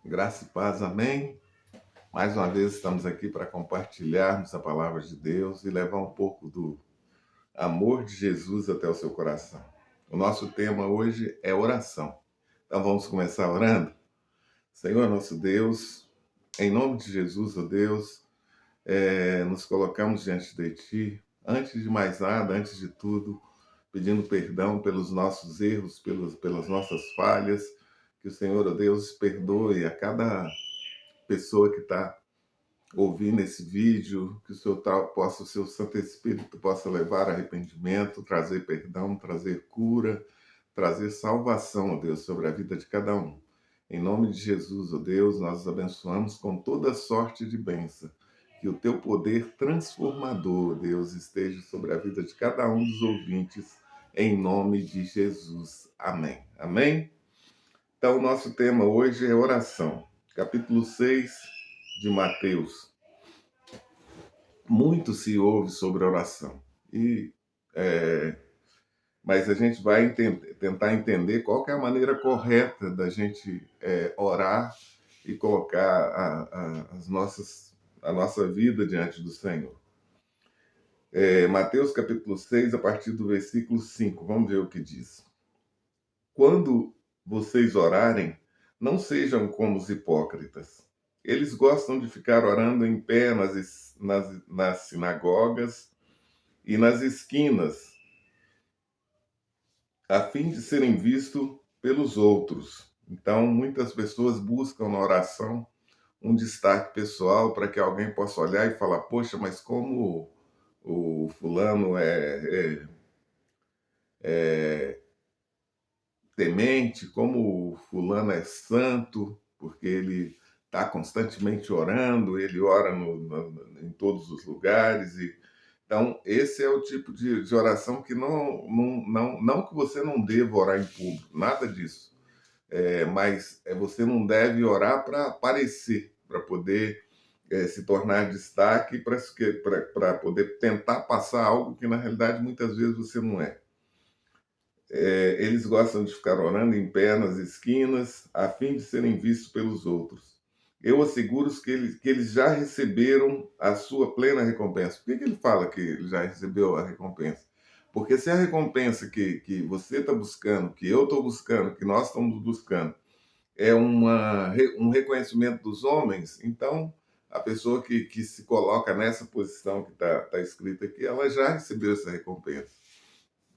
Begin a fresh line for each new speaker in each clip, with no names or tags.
Graça e paz, amém? Mais uma vez estamos aqui para compartilharmos a palavra de Deus e levar um pouco do amor de Jesus até o seu coração. O nosso tema hoje é oração. Então vamos começar orando? Senhor nosso Deus, em nome de Jesus, ó Deus, nos colocamos diante de Ti. Antes de mais nada, antes de tudo, pedindo perdão pelos nossos erros, pelas nossas falhas, que o Senhor, ó Deus, perdoe a cada pessoa que está ouvindo esse vídeo, que o seu Santo Espírito possa levar arrependimento, trazer perdão, trazer cura, trazer salvação, ó Deus, sobre a vida de cada um. Em nome de Jesus, ó Deus, nós os abençoamos com toda sorte de bênção. Que o teu poder transformador, ó Deus, esteja sobre a vida de cada um dos ouvintes, em nome de Jesus. Amém. Amém? Então, o nosso tema hoje é oração. Capítulo 6 de Mateus. Muito se ouve sobre oração, é, mas a gente vai tentar entender qual que é a maneira correta da gente orar e colocar a nossa vida diante do Senhor. Mateus capítulo 6, a partir do versículo 5, vamos ver o que diz. Quando vocês orarem, não sejam como os hipócritas. Eles gostam de ficar orando em pé nas sinagogas e nas esquinas, a fim de serem vistos pelos outros. Então, muitas pessoas buscam na oração um destaque pessoal para que alguém possa olhar e falar: poxa, mas como o fulano é temente, como o fulano é santo, porque ele está constantemente orando, ele ora em todos os lugares. Então, esse é o tipo de oração que não que você não deva orar em público, nada disso. Mas você não deve orar para aparecer, para poder se tornar destaque, para poder tentar passar algo que, na realidade, muitas vezes você não é. Eles gostam de ficar orando em pé nas esquinas, a fim de serem vistos pelos outros. Eu asseguro que eles já receberam a sua plena recompensa. Por que ele fala que ele já recebeu a recompensa? Porque se a recompensa que você está buscando, que eu estou buscando, que nós estamos buscando, é um reconhecimento dos homens, então a pessoa que se coloca nessa posição que está escrita aqui, ela já recebeu essa recompensa.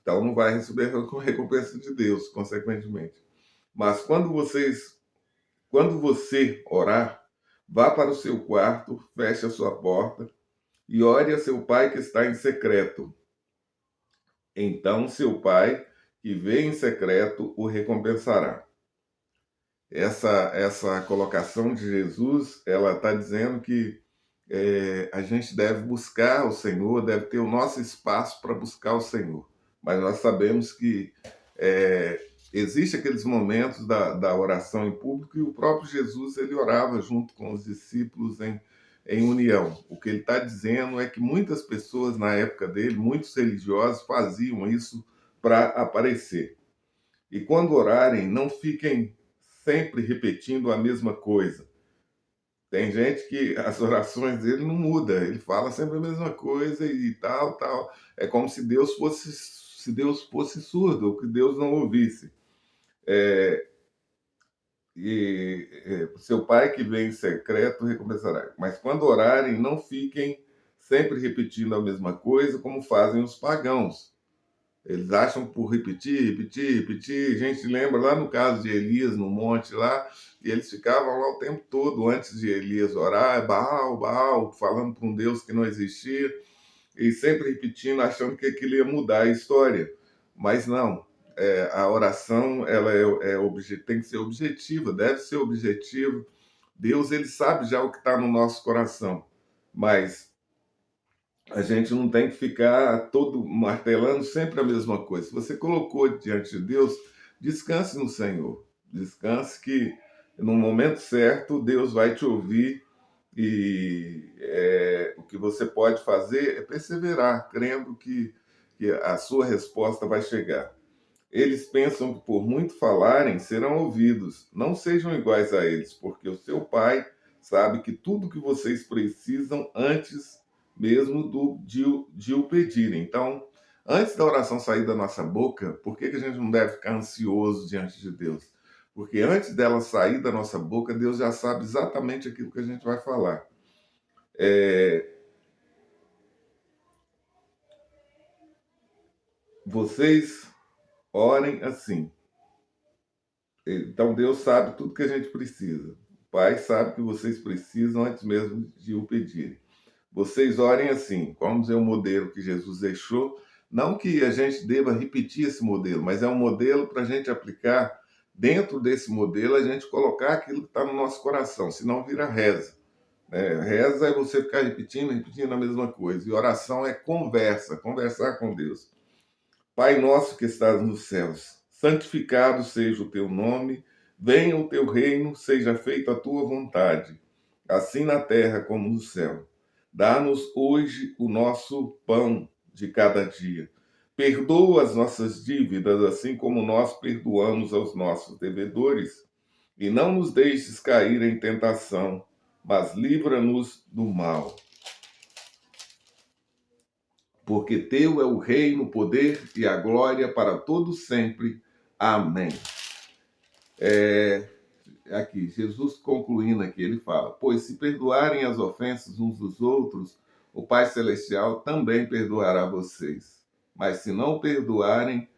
Então não vai receber a recompensa de Deus, consequentemente. Mas quando você orar, vá para o seu quarto, feche a sua porta e ore a seu pai que está em secreto. Então seu pai, que vê em secreto, o recompensará. Essa colocação de Jesus, ela está dizendo que a gente deve buscar o Senhor, deve ter o nosso espaço para buscar o Senhor. Mas nós sabemos que existe aqueles momentos da oração em público e o próprio Jesus ele orava junto com os discípulos em união. O que ele está dizendo é que muitas pessoas na época dele, muitos religiosos faziam isso para aparecer. E quando orarem, não fiquem sempre repetindo a mesma coisa. Tem gente que as orações dele não mudam, ele fala sempre a mesma coisa e tal, tal. É como se Deus fosse surdo, ou que Deus não ouvisse. Seu pai que vem em secreto recompensará. Mas quando orarem, não fiquem sempre repetindo a mesma coisa, como fazem os pagãos. Eles acham por repetir, repetir, repetir. A gente lembra lá no caso de Elias, no monte lá, e eles ficavam lá o tempo todo antes de Elias orar, Baal, Baal, falando para um Deus que não existia, e sempre repetindo, achando que aquilo ia mudar a história. Mas não, a oração ela tem que ser objetiva, deve ser objetiva. Deus ele sabe já o que está no nosso coração, mas a gente não tem que ficar todo martelando sempre a mesma coisa. Se você colocou diante de Deus, descanse no Senhor. Descanse que no momento certo Deus vai te ouvir e o que você pode fazer é perseverar, crendo que a sua resposta vai chegar. Eles pensam que por muito falarem serão ouvidos. Não sejam iguais a eles, porque o seu Pai sabe que tudo que vocês precisam antes mesmo de o pedirem. Então, antes da oração sair da nossa boca, por que a gente não deve ficar ansioso diante de Deus? Porque antes dela sair da nossa boca, Deus já sabe exatamente aquilo que a gente vai falar. Vocês orem assim. Então Deus sabe tudo que a gente precisa. O Pai sabe que vocês precisam antes mesmo de o pedirem. Vocês orem assim, vamos dizer o modelo que Jesus deixou. Não que a gente deva repetir esse modelo, mas é um modelo para a gente aplicar. Dentro desse modelo, a gente colocar aquilo que está no nosso coração, senão vira reza. Reza é você ficar repetindo, repetindo a mesma coisa. E oração é conversa, conversar com Deus. Pai nosso que estás nos céus, santificado seja o teu nome, venha o teu reino, seja feita a tua vontade, assim na terra como no céu. Dá-nos hoje o nosso pão de cada dia. Perdoa as nossas dívidas, assim como nós perdoamos aos nossos devedores, e não nos deixes cair em tentação, mas livra-nos do mal. Porque teu é o reino, o poder e a glória para todos sempre. Amém. Aqui, Jesus concluindo aqui, ele fala: pois se perdoarem as ofensas uns dos outros, o Pai Celestial também perdoará vocês. Mas se não perdoarem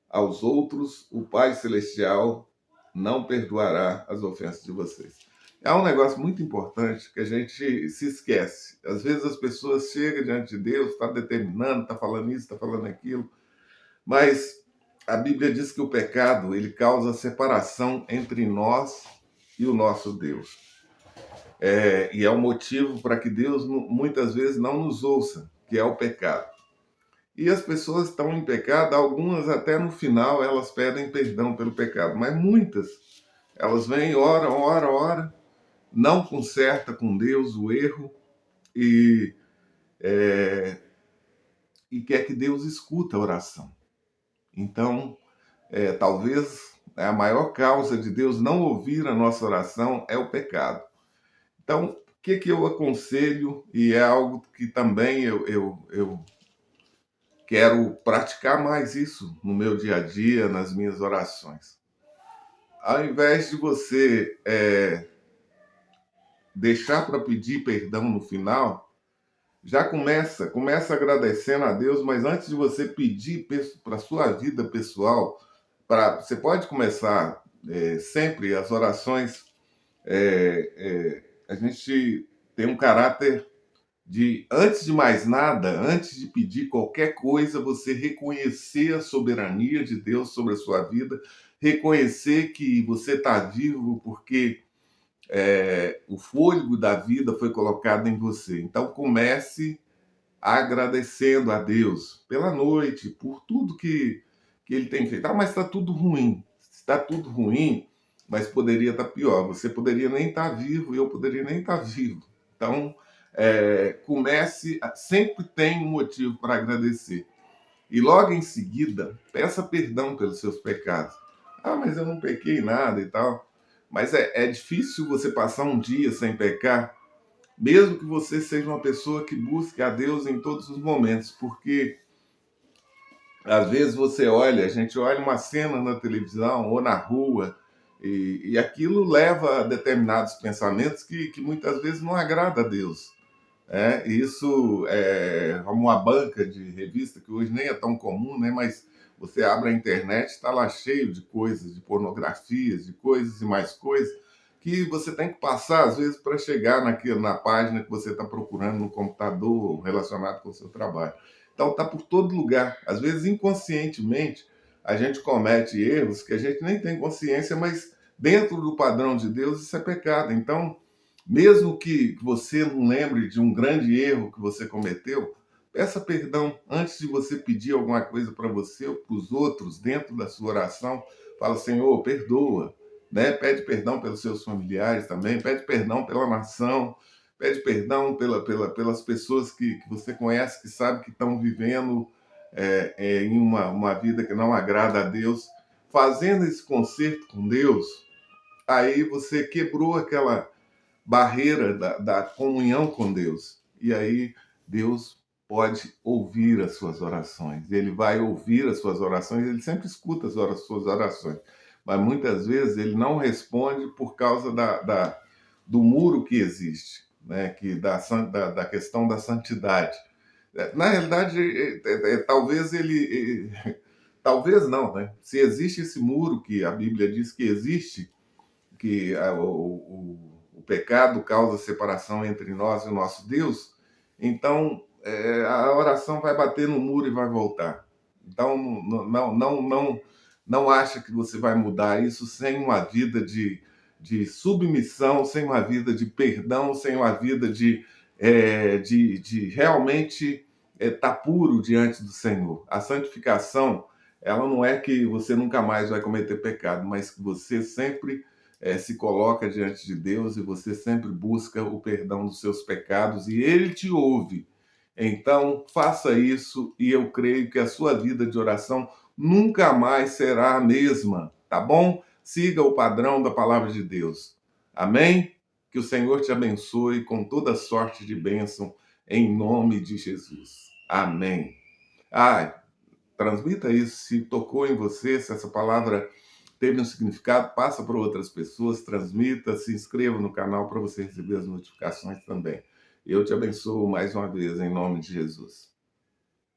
aos outros, o Pai Celestial não perdoará as ofensas de vocês. É um negócio muito importante que a gente se esquece. Às vezes as pessoas chegam diante de Deus, está determinando, está falando isso, está falando aquilo, mas a Bíblia diz que o pecado ele causa separação entre nós e o nosso Deus. E é um motivo para que Deus muitas vezes não nos ouça, que é o pecado. E as pessoas estão em pecado, algumas até no final elas pedem perdão pelo pecado, mas muitas elas vêm, oram, não conserta com Deus o erro e, e quer que Deus escuta a oração. Então, talvez a maior causa de Deus não ouvir a nossa oração é o pecado. Então, o que eu aconselho, e é algo que também eu quero praticar mais isso no meu dia a dia, nas minhas orações. Ao invés de você deixar para pedir perdão no final, já começa agradecendo a Deus, mas antes de você pedir para a sua vida pessoal, você pode começar sempre as orações, a gente tem um caráter de, antes de mais nada, antes de pedir qualquer coisa, você reconhecer a soberania de Deus sobre a sua vida, reconhecer que você está vivo porque o fôlego da vida foi colocado em você. Então comece agradecendo a Deus pela noite, por tudo que Ele tem feito. Mas está tudo ruim. Está tudo ruim, mas poderia estar pior. Você poderia nem estar vivo e eu poderia nem estar vivo. Então, sempre tem um motivo para agradecer. E logo em seguida, peça perdão pelos seus pecados. Mas eu não pequei nada e tal. Mas é difícil você passar um dia sem pecar, mesmo que você seja uma pessoa que busque a Deus em todos os momentos, porque às vezes a gente olha uma cena na televisão ou na rua, e aquilo leva a determinados pensamentos que muitas vezes não agrada a Deus. Isso é uma banca de revista que hoje nem é tão comum, né? Mas você abre a internet, está lá cheio de coisas, de pornografias, de coisas e mais coisas, que você tem que passar, às vezes, para chegar na página que você está procurando no computador relacionado com o seu trabalho. Então, está por todo lugar. Às vezes, inconscientemente, a gente comete erros que a gente nem tem consciência, mas dentro do padrão de Deus, isso é pecado. Então, mesmo que você não lembre de um grande erro que você cometeu, peça perdão antes de você pedir alguma coisa para você ou para os outros dentro da sua oração. Fala, Senhor, perdoa. Pede perdão pelos seus familiares também, pede perdão pela nação, pede perdão pelas pessoas que você conhece, que sabe que estão vivendo em uma vida que não agrada a Deus, fazendo esse conserto com Deus, aí você quebrou aquela barreira da comunhão com Deus. E aí Deus pode ouvir as suas orações. Ele vai ouvir as suas orações, ele sempre escuta as suas orações. Mas muitas vezes ele não responde por causa do muro que existe, né? Da questão da santidade. Na realidade, talvez ele. Talvez não, né? Se existe esse muro que a Bíblia diz que existe, que o pecado causa separação entre nós e o nosso Deus, então a oração vai bater no muro e vai voltar. Então não acha que você vai mudar isso sem uma vida de submissão, sem uma vida de perdão, sem uma vida de realmente estar puro diante do Senhor. A santificação, ela não é que você nunca mais vai cometer pecado, mas que você sempre se coloca diante de Deus e você sempre busca o perdão dos seus pecados e Ele te ouve. Então, faça isso e eu creio que a sua vida de oração nunca mais será a mesma, tá bom? Siga o padrão da palavra de Deus. Amém? Que o Senhor te abençoe com toda sorte de bênção em nome de Jesus. Amém. Ah, transmita isso, se tocou em você, se essa palavra teve um significado, passa para outras pessoas, transmita, se inscreva no canal para você receber as notificações também. Eu te abençoo mais uma vez, em nome de Jesus.